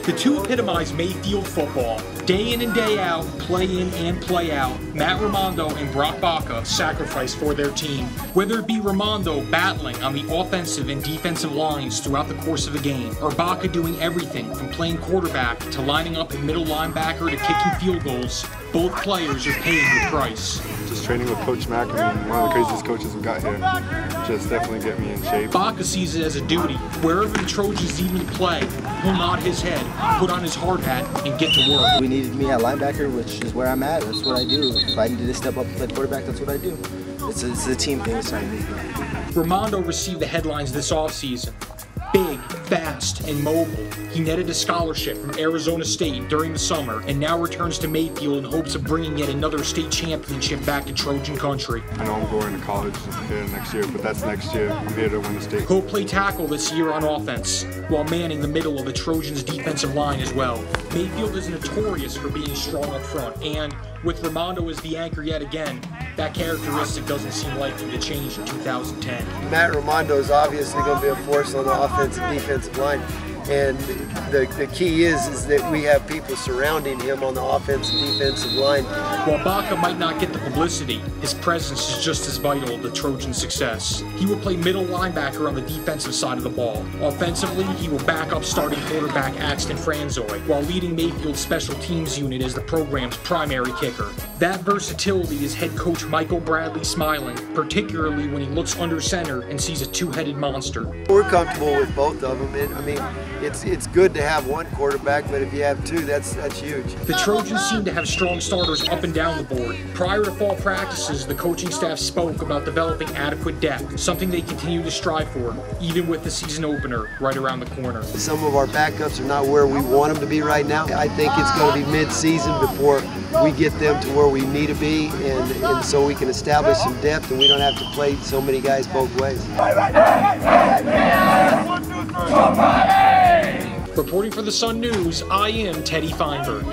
The two epitomize Mayfield football. Day in and day out, play in and play out, Matt Raimondo and Brock Baca sacrifice for their team. Whether it be Raimondo battling on the offensive and defensive lines throughout the course of a game, or Baca doing everything from playing quarterback to lining up in middle linebacker to kicking field goals, both players are paying the price. Just training with Coach Mack, I mean, one of the craziest coaches we've got here, just definitely get me in shape. Baca sees it as a duty. Wherever the Trojans need him to play, he'll nod his head, put on his hard hat, and get to work. We needed me at linebacker, which is where I'm at. That's what I do. If I needed to step up and play quarterback, that's what I do. It's a team thing. It's not me. Raimondo received the headlines this offseason. Big, fast, and mobile. He netted a scholarship from Arizona State during the summer and now returns to Mayfield in hopes of bringing yet another state championship back to Trojan country. I know I'm going to college here next year, but that's next year. I'm here to win the state. He'll play tackle this year on offense, while manning the middle of the Trojans' defensive line as well. Mayfield is notorious for being strong up front, and with Raimondo as the anchor yet again, that characteristic doesn't seem likely to change in 2010. Matt Raimondo is obviously going to be a force on the offensive and defensive line. And the key is that we have people surrounding him on the offensive and defensive line. While Baca might not get the publicity, his presence is just as vital to Trojan success. He will play middle linebacker on the defensive side of the ball. Offensively, he will back up starting quarterback Axton Franzoy, while leading Mayfield's special teams unit as the program's primary kicker. That versatility is head coach Michael Bradley smiling, particularly when he looks under center and sees a two-headed monster. We're comfortable with both of them. And, I mean, it's good to have one quarterback, but if you have two, that's huge. The Trojans seem to have strong starters up and down the board. Prior to fall practices, the coaching staff spoke about developing adequate depth, something they continue to strive for, even with the season opener right around the corner. Some of our backups are not where we want them to be right now. I think it's going to be mid-season before we get them to where we need to be, and so we can establish some depth and we don't have to play so many guys both ways. Reporting for the Sun News, I am Teddy Feinberg.